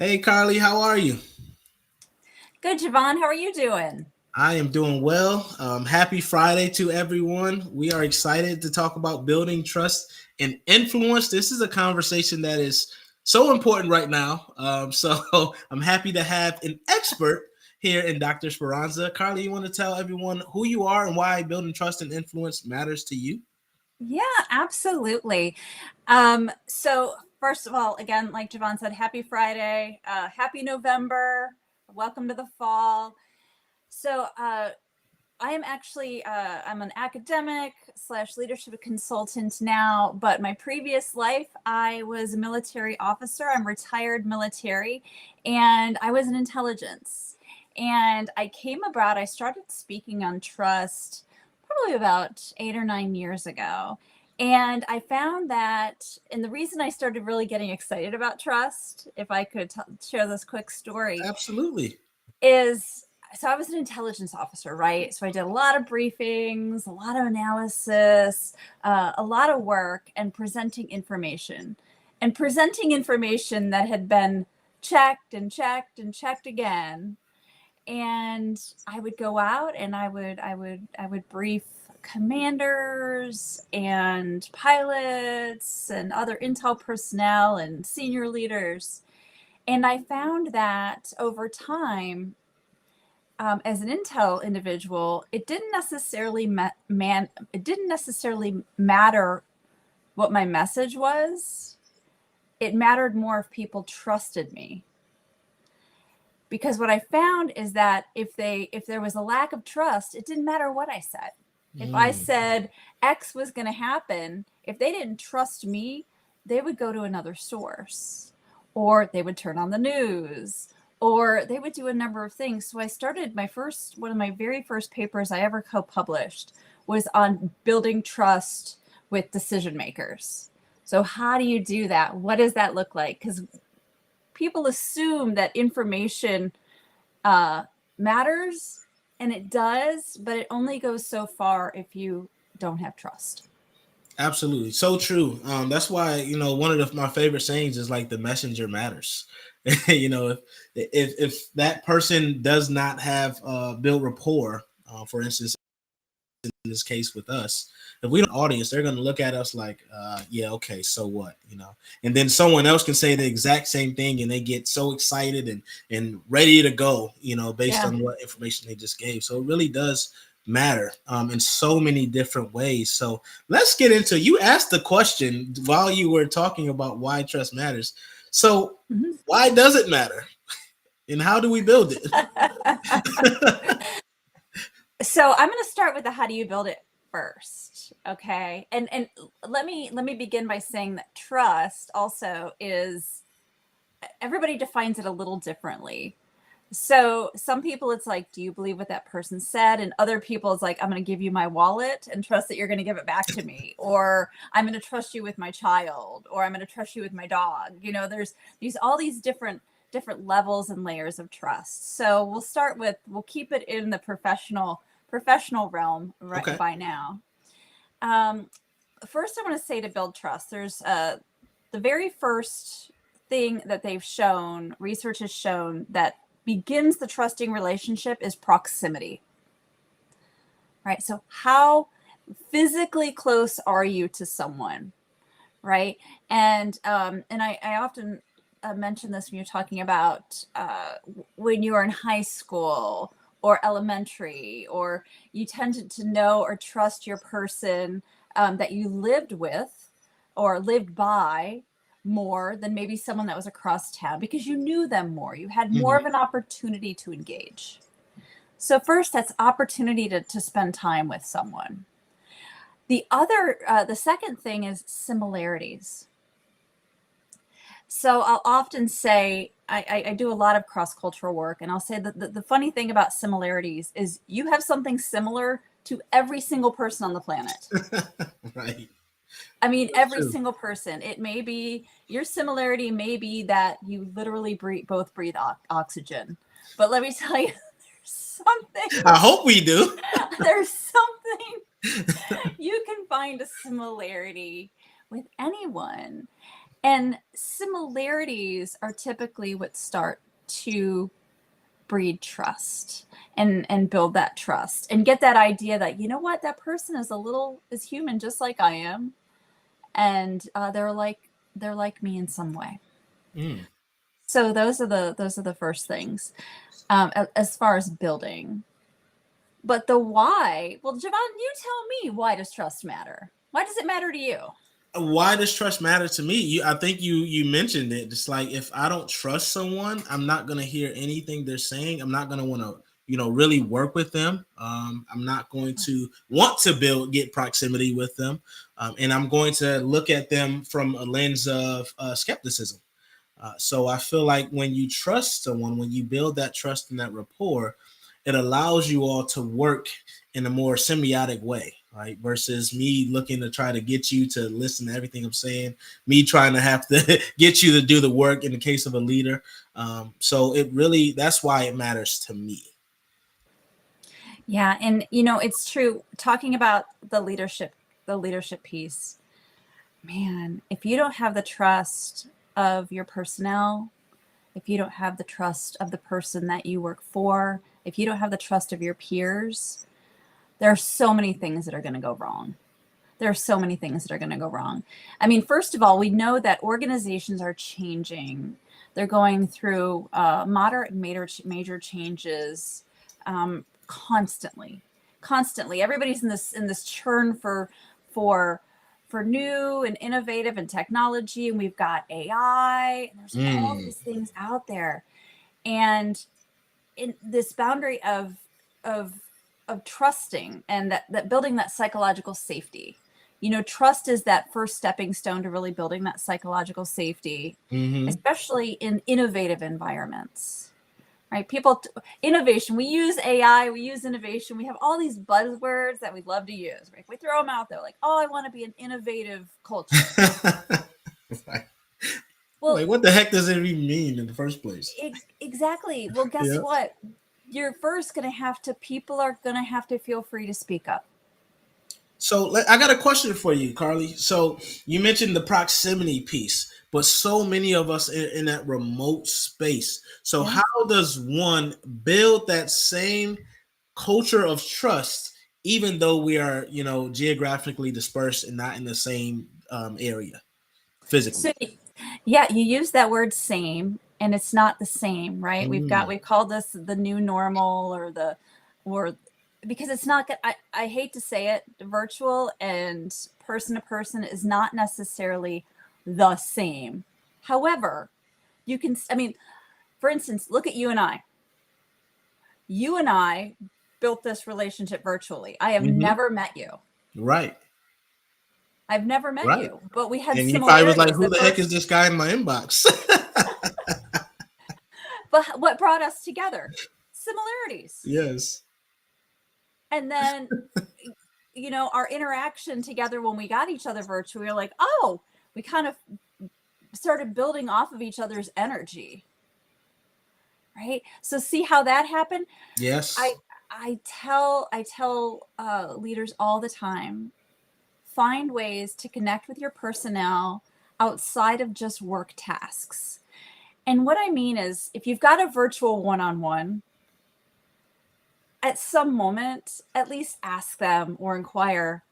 Hey Carly, how are you? Good, Jevon. How are you doing? I am doing well. Happy Friday to everyone. We are excited to talk about building trust and influence. This is a conversation that is so important right now. So I'm happy to have an expert here in Dr. Speranza. Carly, you want to tell everyone who you are and why building trust and influence matters to you? Yeah, absolutely. So first of all, again, like Jevon said, happy Friday, happy November, welcome to the fall. So I am actually I'm an academic slash leadership consultant now, but my previous life I was a military officer. I'm retired military, and I was in intelligence. And I came about. I started speaking on trust probably about 8 or 9 years ago. And I found that, and the reason I started really getting excited about trust, if I could share this quick story, Absolutely. is so I was an intelligence officer, right? So I did a lot of briefings, a lot of analysis, a lot of work, and presenting information that had been checked and checked and checked again. And I would go out and I would brief commanders and pilots and other intel personnel and senior leaders. And I found that over time, as an intel individual, it didn't necessarily matter what my message was. It mattered more if people trusted me. Because what I found is that if there was a lack of trust, it didn't matter what I said. If I Mm, said X was going to happen, if they didn't trust me, they would go to another source, or they would turn on the news, or they would do a number of things. So I started one of my very first papers I ever co-published was on building trust with decision makers. So how do you do that? What does that look like? Because people assume that information uh, matters, and it does, but it only goes so far if you don't have trust. absolutely. So true. That's why, one of my favorite sayings is like the messenger matters. If that person does not have built rapport, for instance, in this case with us, if we don't audience, they're going to look at us like, yeah, okay, so what, and then someone else can say the exact same thing and they get so excited and ready to go, based Yeah. on what information they just gave. So it really does matter in so many different ways. So let's get into, you asked the question while you were talking about why trust matters. So Mhm. why does it matter and how do we build it? So I'm going to start with the how do you build it first, okay? And let me begin by saying that trust also is, everybody defines it a little differently. So some people it's like, do you believe what that person said? And other people it's like, I'm going to give you my wallet and trust that you're going to give it back to me, or I'm going to trust you with my child, or I'm going to trust you with my dog. There's all these different levels and layers of trust. So we'll keep it in the professional realm right Okay. by now. Um, First, I want to say to build trust, there's the very first thing that research has shown that begins the trusting relationship is proximity, right? So, how physically close are you to someone, right? And I often mention this when you're talking about when you are in high school or elementary, or you tended to know or trust your person that you lived with or lived by more than maybe someone that was across town because you knew them more. You had more Mhm. of an opportunity to engage. So, first, that's opportunity to spend time with someone. The second thing is similarities. So I'll often say, I do a lot of cross cultural work, and I'll say that the funny thing about similarities is you have something similar to every single person on the planet. Right. I mean, That's every true. single person. It may be your similarity, may be that you literally both breathe oxygen. But let me tell you, something, I hope we do. there's something you can find a similarity with anyone. And similarities are typically what start to breed trust and build that trust and get that idea that, you know what, that person is human just like I am, and they're like me in some way. Mm. So those are the first things, as far as building. But the why, well, Jevon, you tell me, why does trust matter? Why does it matter to you? Why does trust matter to me? I think you mentioned it. It's like, if I don't trust someone, I'm not gonna hear anything they're saying. I'm not gonna want to, really work with them. I'm not going to want to get proximity with them, and I'm going to look at them from a lens of skepticism. So I feel like when you trust someone, when you build that trust and that rapport, it allows you all to work in a more symbiotic way, right? Versus me looking to try to get you to listen to everything I'm saying, me trying to have to get you to do the work in the case of a leader. So that's why it matters to me. Yeah, and it's true. Talking about the leadership piece, man, if you don't have the trust of your personnel, if you don't have the trust of the person that you work for, if you don't have the trust of your peers, there are so many things that are going to go wrong. There are so many things that are going to go wrong. I mean, first of all, we know that organizations are changing. They're going through moderate and major changes, constantly. Constantly, everybody's in this churn for for new and innovative and technology, and we've got AI, and there's all Mm. these things out there, and in this boundary of of trusting, and that building that psychological safety. Trust is that first stepping stone to really building that psychological safety, Mm-hmm. especially in innovative environments, right? Innovation, we use AI, we use innovation, we have all these buzzwords that we love to use, right? We throw them out there like, oh, I want to be an innovative culture. Right. Well, Like, what the heck does it even mean in the first place? exactly. Well, guess Yeah. what? People are going to have to feel free to speak up. So I got a question for you, Carly. So you mentioned the proximity piece, but so many of us in that remote space. So Yeah. how does one build that same culture of trust, even though we are, geographically dispersed and not in the same area So, physically? yeah, you use that word same, and it's not the same, right? Mm. We've called this the new normal, or because it's not good. I hate to say it, virtual and person to person is not necessarily the same. However, I mean, for instance, look at you and I. You and I built this relationship virtually. I have Hmm. never met you. Right. I've never met Right. you, but we had And you probably was like, similarities "Who at the heck is first. this guy in my inbox?" But what brought us together? Similarities. Yes. And then, our interaction together when we got each other virtually, we were like, oh, we kind of started building off of each other's energy. Right. So see how that happened? I Yes. I tell leaders all the time, find ways to connect with your personnel outside of just work tasks. And what I mean is, if you've got a virtual one-on-one, at some moment, at least ask them or inquire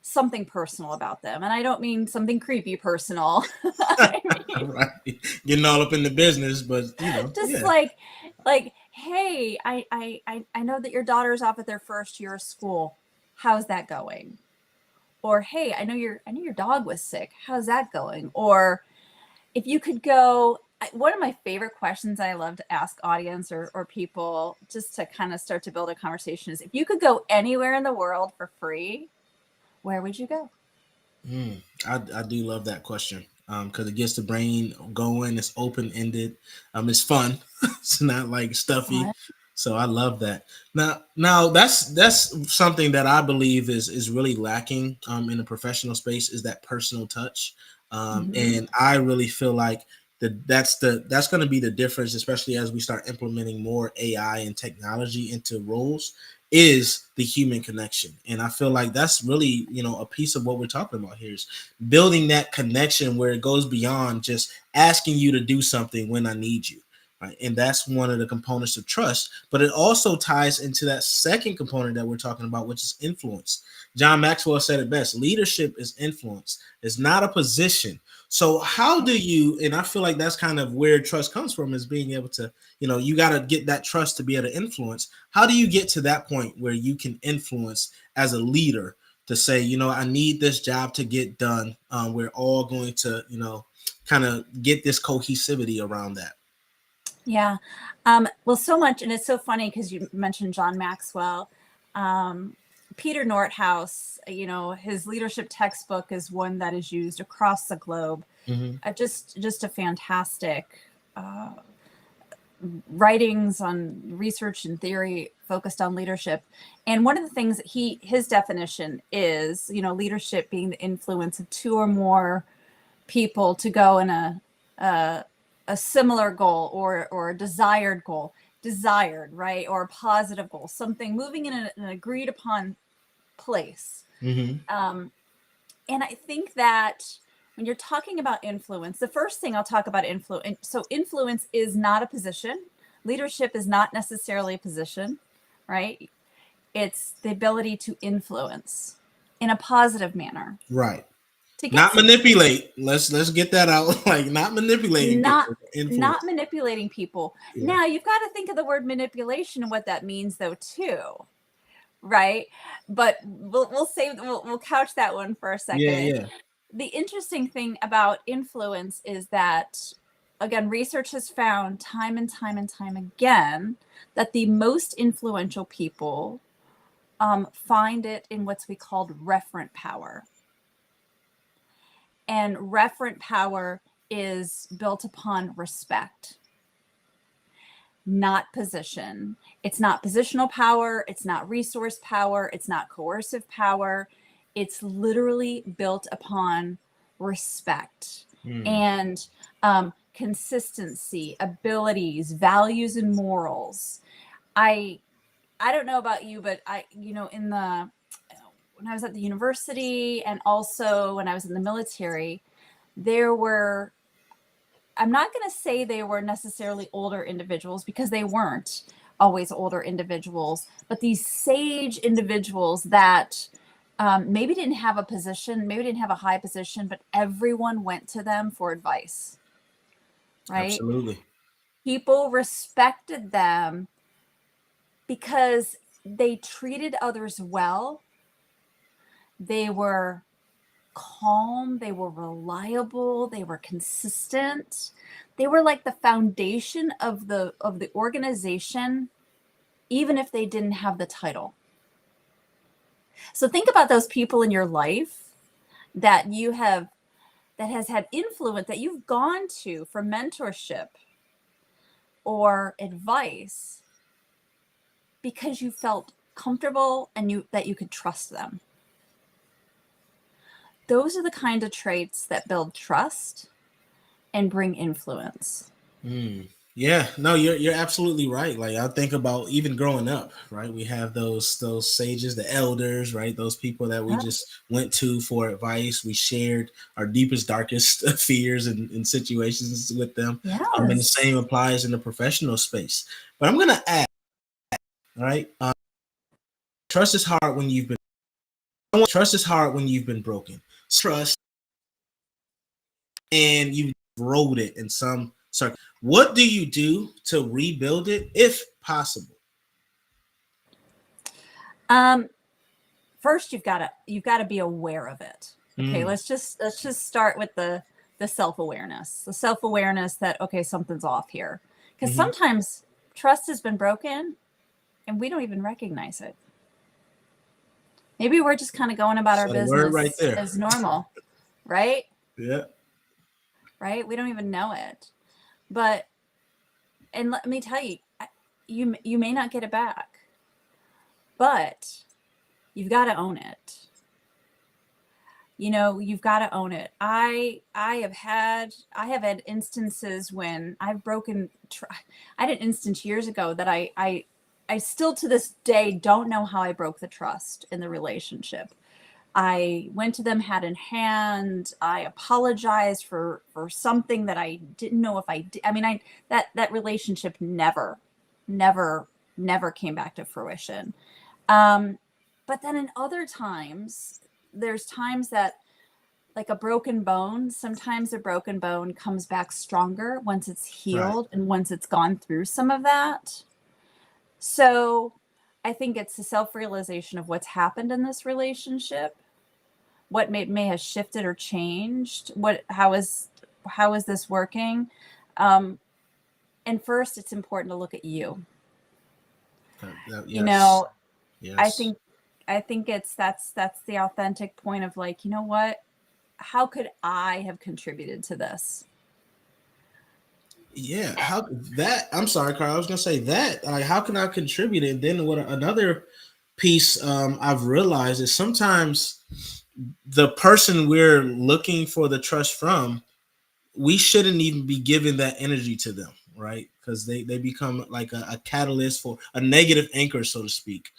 something personal about them. And I don't mean something creepy personal. I mean, Right. Getting all up in the business, but just yeah. hey, I know that your daughter's off at their first year of school. How's that going? Or hey, I know your dog was sick. How's that going? Or if you could go, one of my favorite questions I love to ask audience or people just to kind of start to build a conversation is, if you could go anywhere in the world for free, where would you go? Mm, I do love that question because it gets the brain going. It's open ended. It's fun. It's not like stuffy. Fun. So I love that. Now that's something that I believe is really lacking in the professional space, is that personal touch. Mm-hmm. And I really feel like that's going to be the difference, especially as we start implementing more AI and technology into roles. is the human connection. And I feel like that's really, a piece of what we're talking about here is building that connection where it goes beyond just asking you to do something when I need you. Right. And that's one of the components of trust, but it also ties into that second component that we're talking about, which is influence. John Maxwell said it best: leadership is influence. It's not a position. So how do you, and I feel like that's kind of where trust comes from, is being able to, you got to get that trust to be able to influence. How do you get to that point where you can influence as a leader to say, I need this job to get done. We're all going to, kind of get this cohesivity around that. Yeah. Well, so much. And it's so funny because you mentioned John Maxwell. Peter Nordhaus, his leadership textbook is one that is used across the globe. Mm-hmm. Just a fantastic writings on research and theory focused on leadership. And one of the things that his definition is, leadership being the influence of two or more people to go in a similar goal or a desired goal, right? Or a positive goal, something moving in an agreed upon place. Mm-hmm. And I think that when you're talking about influence, the first thing I'll talk about influence. So influence is not a position. Leadership is not necessarily a position, right? It's the ability to influence in a positive manner. Right. Not manipulate. Let's get that out. Like not manipulating. Not manipulating people. Yeah. Now you've got to think of the word manipulation and what that means, though, too. Right. But we'll couch that one for a second. Yeah. The interesting thing about influence is that, again, research has found time and time and time again that the most influential people find it in what's we called referent power. And referent power is built upon respect, not position. It's not positional power. It's not resource power. It's not coercive power. It's literally built upon respect and consistency, abilities, values, and morals. I don't know about you, but when I was at the university and also when I was in the military, I'm not going to say they were necessarily older individuals, because they weren't always older individuals, but these sage individuals that maybe didn't have a position, maybe didn't have a high position, but everyone went to them for advice, right? Absolutely. People respected them because they treated others well. They were calm, they were reliable, they were consistent. They were like the foundation of the organization, even if they didn't have the title. So think about those people in your life that has had influence, that you've gone to for mentorship or advice because you felt comfortable and that you could trust them. Those are the kind of traits that build trust and bring influence. Yeah, no, you're absolutely right. Like I think about even growing up, right? We have those sages, the elders, right? Those people that we just went to for advice. We shared our deepest, darkest fears and situations with them. Yes. And the same applies in the professional space. But I'm gonna add, right? Trust is hard when you've been. Trust is hard when you've been broken. Trust, and you wrote it in some circle. What do you do to rebuild it, if possible? First, you've got to be aware of it. Okay, let's just start with the self-awareness. The self-awareness that, okay, something's off here. Because sometimes trust has been broken and we don't even recognize it. Maybe we're just kind of going about our business right there as normal, right? Yeah. Right? We don't even know it. And let me tell you, you may not get it back, but you've got to own it. You've got to own it. I have had instances when I've broken. I had an instance years ago that I I still to this day don't know how I broke the trust in the relationship. I went to them hat in hand. I apologized for something that I didn't know if I did. I mean, I that relationship never never came back to fruition. Um, but then in other times, there's times that like a broken bone, sometimes a broken bone comes back stronger once it's Right. healed and once it's gone through some of that. So I think it's the self-realization of what's happened in this relationship, what may have shifted or changed, how is this working? Um, and first, it's important to look at you. You Yes. know, I Yes. think I think it's that's the authentic point of like, you know what? How could I have contributed to this? Yeah. How that? I'm sorry, Carl. I was gonna say that. Like, how can I contribute? And then what? Another piece I've realized is sometimes the person we're looking for the trust from, we shouldn't even be giving that energy to them, right? Because they become like a catalyst for a negative anchor, so to speak.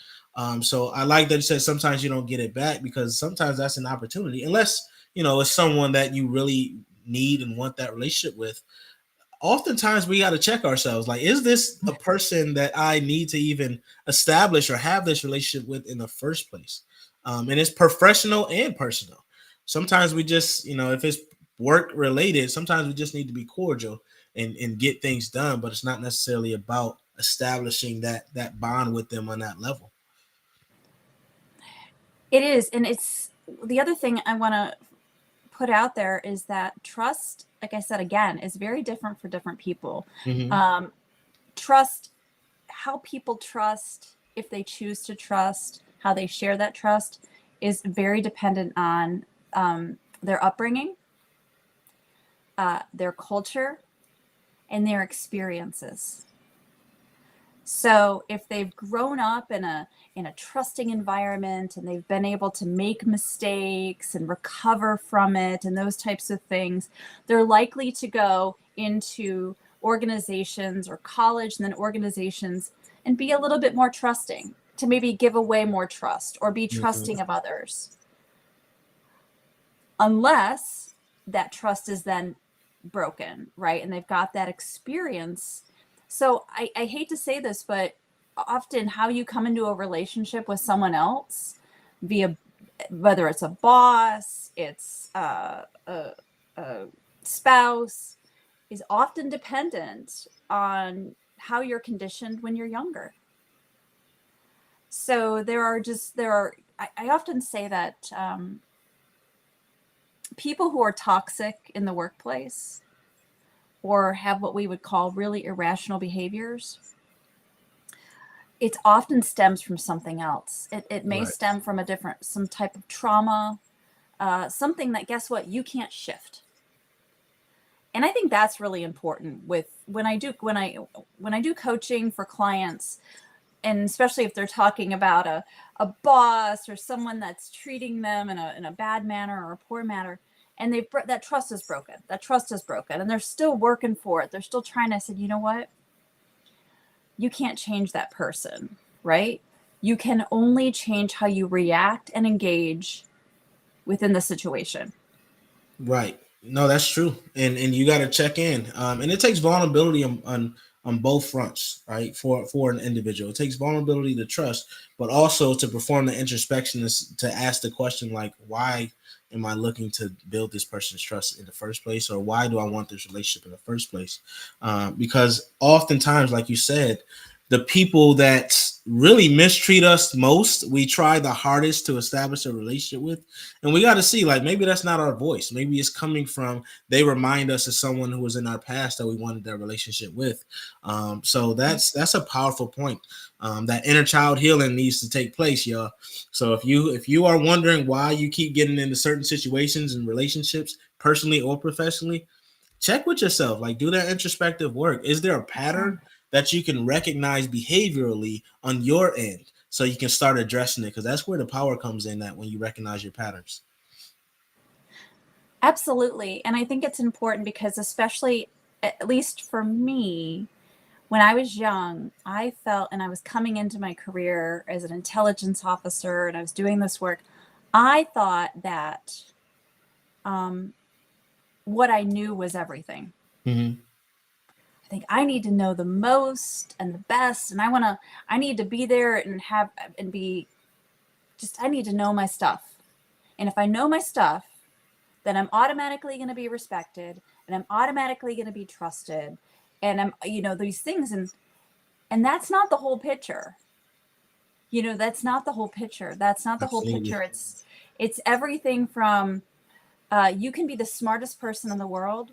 So I like that you said sometimes you don't get it back, because sometimes that's an opportunity, unless it's someone that you really need and want that relationship with. Oftentimes we got to check ourselves, like, is this a person that I need to even establish or have this relationship with in the first place? And it's professional and personal. Sometimes we just, if it's work related, sometimes we just need to be cordial and get things done, but it's not necessarily about establishing that bond with them on that level. It is, and it's the other thing I want to put out there is that trust, like I said again, is very different for different people. Mm-hmm. Um, trust, how people trust, if they choose to trust, how they share that trust, is very dependent on their upbringing, their culture, and their experiences. So if they've grown up in a trusting environment and they've been able to make mistakes and recover from it and those types of things, they're likely to go into organizations or college and then organizations and be a little bit more trusting, to maybe give away more trust or be Mm-hmm. trusting of others. Unless that trust is then broken, right? And they've got that experience. So I hate to say this, but often how you come into a relationship with someone else via whether it's a boss, it's a spouse, is often dependent on how you're conditioned when you're younger. So I often say that people who are toxic in the workplace or have what we would call really irrational behaviors, it often stems from something else. It may Right. stem from some type of trauma, something that, guess what, you can't shift. And I think that's really important with when I do coaching for clients, and especially if they're talking about a boss or someone that's treating them in a bad manner or a poor manner, and that trust is broken. That trust is broken, and they're still working for it. They're still trying to say, you know what? You can't change that person, right? You can only change how you react and engage within the situation. Right. No, that's true. And you got to check in. And it takes vulnerability on both fronts, right? For an individual, it takes vulnerability to trust, but also to perform the introspection, is to ask the question, like, why am I looking to build this person's trust in the first place, or why do I want this relationship in the first place? Because oftentimes, like you said, the people that really mistreat us most, we try the hardest to establish a relationship with. And we got to see, like, maybe that's not our voice. Maybe it's coming from, they remind us of someone who was in our past that we wanted that relationship with. So that's a powerful point. That inner child healing needs to take place, y'all. So if you are wondering why you keep getting into certain situations and relationships, personally or professionally, check with yourself. Like, do that introspective work. Is there a pattern that you can recognize behaviorally on your end, so you can start addressing it? Because that's where the power comes in, that when you recognize your patterns. Absolutely. And I think it's important because, especially, at least for me, when I was young, I felt, and I was coming into my career as an intelligence officer and I was doing this work, I thought that what I knew was everything. Mm-hmm. I think I need to know the most and the best, and I need to be there and I need to know my stuff. And if I know my stuff, then I'm automatically going to be respected and I'm automatically going to be trusted. And these things. And that's not the whole picture. That's not the whole picture. That's not the whole Absolutely. picture. It's everything from, you can be the smartest person in the world,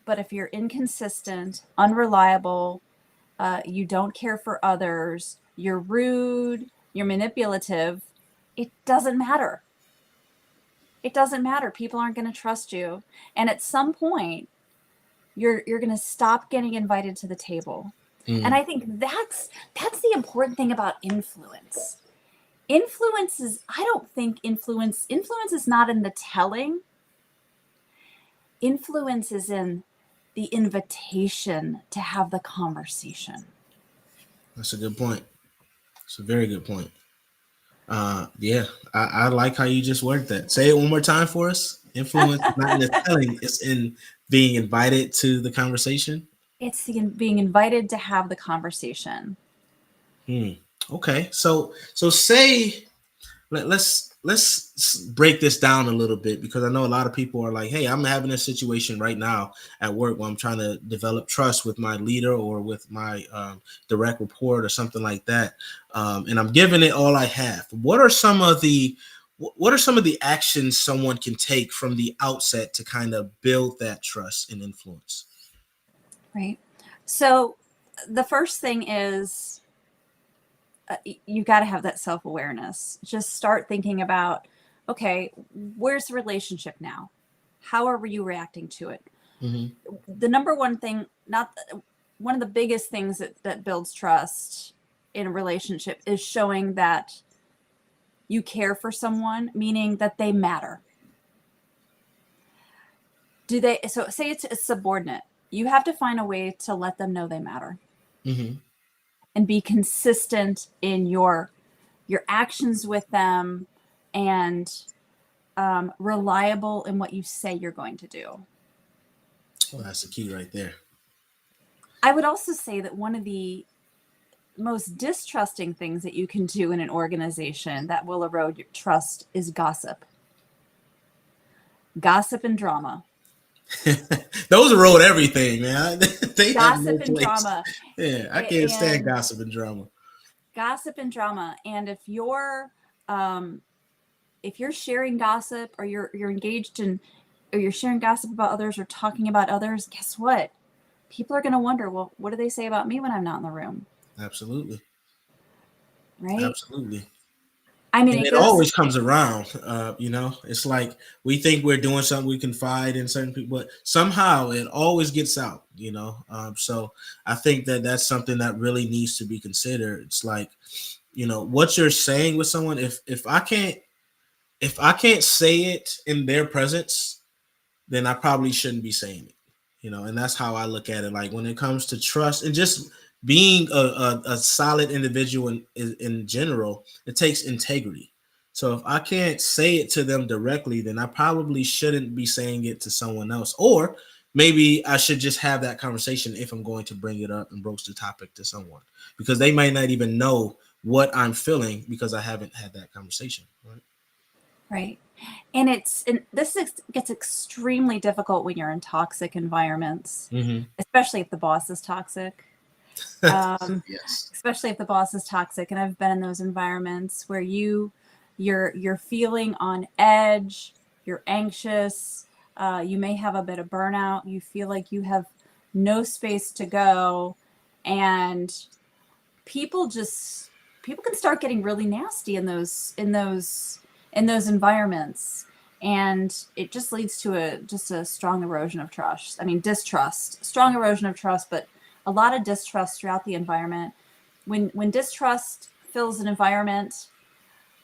but if you're inconsistent, unreliable, you don't care for others, you're rude, you're manipulative, it doesn't matter. It doesn't matter. People aren't going to trust you. And at some point, you're going to stop getting invited to the table. And I think that's the important thing about influence. I don't think influence is not in the telling. Influence is in the invitation to have the conversation. That's a good point. It's a very good point. Yeah, I like how you just worded that. Say it one more time for us. Influence is not in the telling, it's in being invited to the conversation. It's being invited to have the conversation. Okay, so say let's break this down a little bit, because I know a lot of people are like, hey, I'm having a situation right now at work where I'm trying to develop trust with my leader or with my direct report or something like that, and I'm giving it all I have. What are some of the actions someone can take from the outset to kind of build that trust and influence? Right. So the first thing is, you got to have that self-awareness. Just start thinking about, okay, where's the relationship now? How are you reacting to it? Mm-hmm. The number one thing, one of the biggest things that builds trust in a relationship is showing that you care for someone, meaning that they matter. So say it's a subordinate. You have to find a way to let them know they matter. Mm-hmm. And be consistent in your actions with them, and reliable in what you say you're going to do. Well, that's the key right there. I would also say that one of the most distrusting things that you can do in an organization that will erode your trust is gossip. Gossip and drama. Those erode everything, man. They have no Gossip and place. Drama. Yeah, I can't stand gossip and drama. Gossip and drama. And if you're sharing gossip, or you're engaged in, or you're sharing gossip about others or talking about others, guess what? People are going to wonder, well, what do they say about me when I'm not in the room? Absolutely. Right? Absolutely. I mean, And it always comes around. It's like we think we're doing something, we confide in certain people, but somehow it always gets out. So I think that that's something that really needs to be considered. It's like, what you're saying with someone. If I can't say it in their presence, then I probably shouldn't be saying it. And that's how I look at it. Like when it comes to trust and just being a solid individual in general, it takes integrity. So if I can't say it to them directly, then I probably shouldn't be saying it to someone else. Or maybe I should just have that conversation if I'm going to bring it up and broach the topic to someone, because they might not even know what I'm feeling because I haven't had that conversation. Right. And gets extremely difficult when you're in toxic environments, especially if the boss is toxic. Yes. Especially if the boss is toxic. And I've been in those environments where you're feeling on edge, you're anxious, you may have a bit of burnout, you feel like you have no space to go, and people can start getting really nasty in those environments, and it just leads to a strong erosion of trust. I mean, strong erosion of trust, but a lot of distrust throughout the environment. When distrust fills an environment,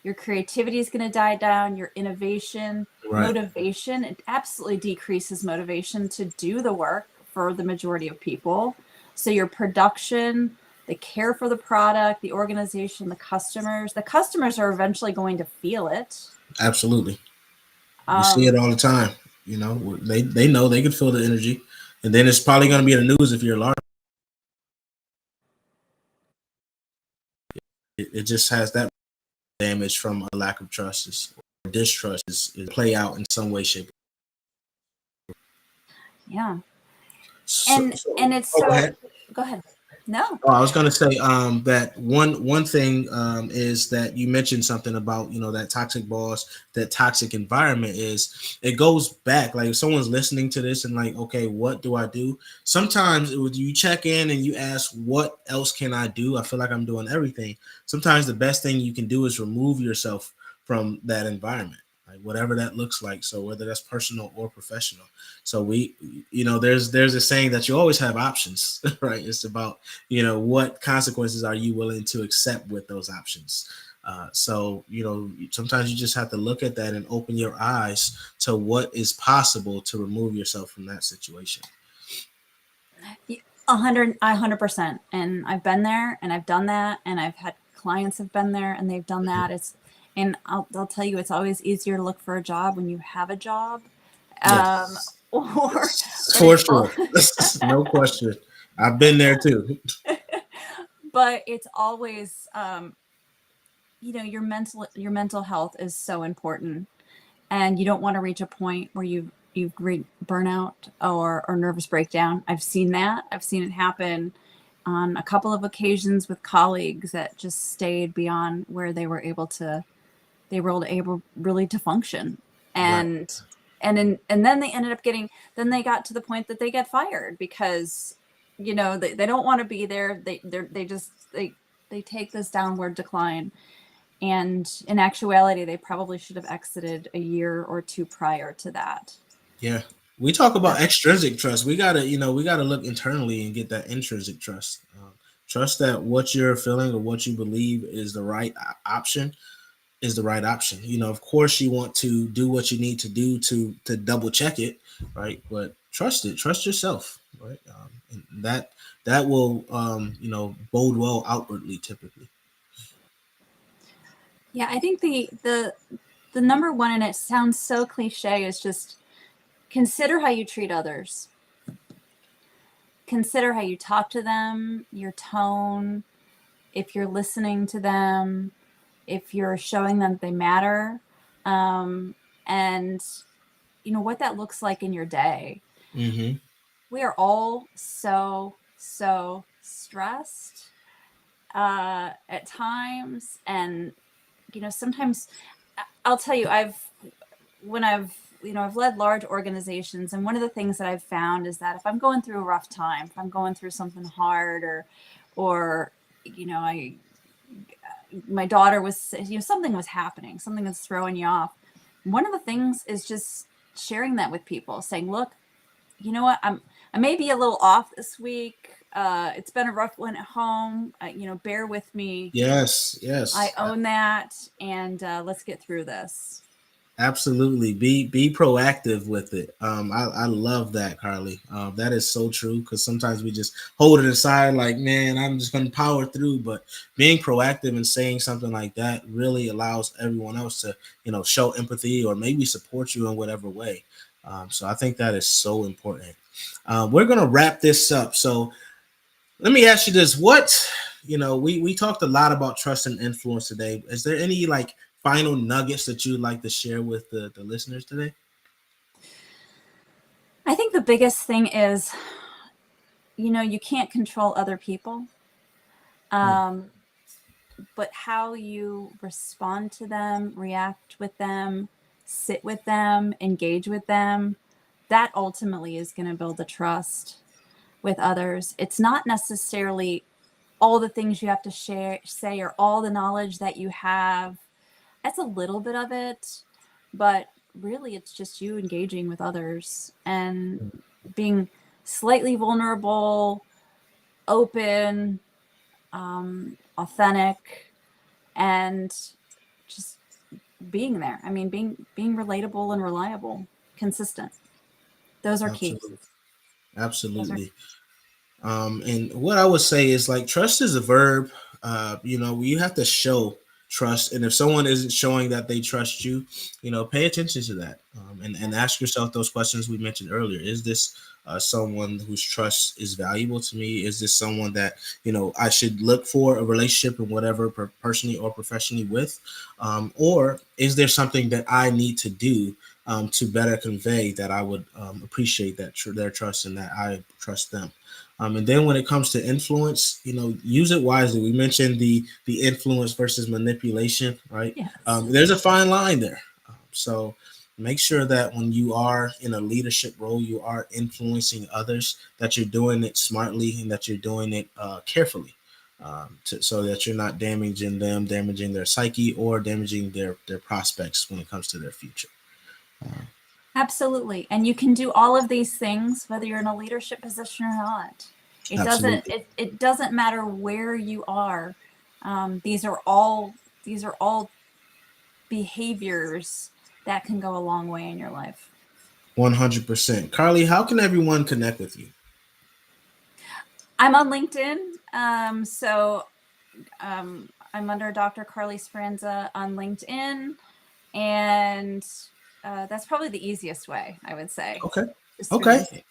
your creativity is going to die down, your innovation, motivation, it absolutely decreases motivation to do the work for the majority of people. So your production, the care for the product, the organization, the customers are eventually going to feel it. Absolutely. You see it all the time. You know, they know they can feel the energy, and then it's probably going to be in the news if you're large. It just has that damage from a lack of trust or distrust is play out in some way, shape. Yeah. So, And it's go so, ahead. go ahead. No. Oh, I was going to say that one thing is that you mentioned something about that toxic boss, that toxic environment is it goes back like if someone's listening to this and like, okay, what do I do? Sometimes you check in and you ask, what else can I do? I feel like I'm doing everything. Sometimes the best thing you can do is remove yourself from that environment, like whatever that looks like. So whether that's personal or professional. So there's a saying that you always have options, right? It's about what consequences are you willing to accept with those options. Sometimes you just have to look at that and open your eyes to what is possible to remove yourself from that situation. 100%. And I've been there and I've done that. And I've had clients have been there and they've done that. And I'll tell you, it's always easier to look for a job when you have a job. Yes. Or For sure. No question. I've been there too. But it's always, your mental health is so important, and you don't want to reach a point where you've burnout or nervous breakdown. I've seen it happen on a couple of occasions with colleagues that just stayed beyond where they were able really to function. And Right. and then they ended up they got to the point that they get fired because they don't want to be there. They take this downward decline, and in actuality they probably should have exited a year or two prior to that. Yeah. We talk about extrinsic trust. We gotta look internally and get that intrinsic trust. Trust that what you're feeling or what you believe is the right option is the right option. Of course, you want to do what you need to do to double check it, right? But trust it. Trust yourself, right? And that will bode well outwardly, typically. Yeah, I think the number one, and it sounds so cliche, is just consider how you treat others. Consider how you talk to them, your tone, if you're listening to them, if you're showing them they matter, and what that looks like in your day. Mm-hmm. We are all so stressed at times, and sometimes I'll tell you, I've led large organizations, and one of the things that I've found is that if I'm going through a rough time, if I'm going through something hard, or I my daughter was, something was happening, something that's throwing you off. One of the things is just sharing that with people, saying, look, you know what, I may be a little off this week. It's been a rough one at home. Bear with me. Yes. I Yes. own that, and let's get through this. Absolutely. Be proactive with it. I love that, Carly. That is so true because sometimes we just hold it aside like, man, I'm just going to power through. But being proactive and saying something like that really allows everyone else to, show empathy or maybe support you in whatever way. So I think that is so important. We're going to wrap this up. So let me ask you this: we talked a lot about trust and influence today. Is there any like final nuggets that you'd like to share with the listeners today? I think the biggest thing is, you can't control other people, Hmm. but how you respond to them, react with them, sit with them, engage with them, that ultimately is going to build the trust with others. It's not necessarily all the things you have to say, or all the knowledge that you have. That's a little bit of it, but really it's just you engaging with others and being slightly vulnerable, open, authentic, and just being there. I mean, being relatable and reliable, consistent. Those are key. Absolutely, Those are absolutely. And what I would say is like trust is a verb. You have to show trust, and if someone isn't showing that they trust you, pay attention to that, and ask yourself those questions we mentioned earlier. Is this someone whose trust is valuable to me? Is this someone that I should look for a relationship in whatever personally or professionally with, or is there something that I need to do to better convey that I would appreciate their trust and that I trust them. And then when it comes to influence, use it wisely. We mentioned the influence versus manipulation, right? Yes. There's a fine line there. So make sure that when you are in a leadership role, you are influencing others, that you're doing it smartly and that you're doing it carefully, so that you're not damaging them, damaging their psyche, or damaging their prospects when it comes to their future. Absolutely. And you can do all of these things whether you're in a leadership position or not. It doesn't Absolutely. it doesn't matter where you are. These are all behaviors that can go a long way in your life. 100%. Carly, how can everyone connect with you? I'm on LinkedIn. I'm under Dr. Carly Speranza on LinkedIn. And that's probably the easiest way, I would say. Okay. Just through Okay. LinkedIn.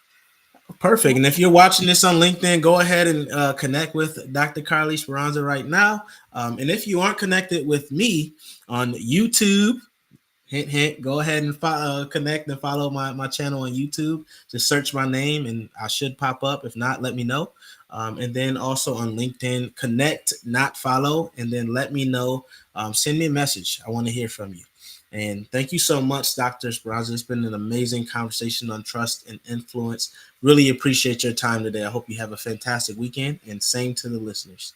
Perfect. And if you're watching this on LinkedIn, go ahead and connect with Dr. Carly Speranza right now. And if you aren't connected with me on YouTube, hint, hint, go ahead and connect and follow my channel on YouTube. Just search my name and I should pop up. If not, let me know. And then also on LinkedIn, connect, not follow, and then let me know. Send me a message. I want to hear from you. And thank you so much, Dr. Speranza. It's been an amazing conversation on trust and influence. Really appreciate your time today. I hope you have a fantastic weekend, and same to the listeners.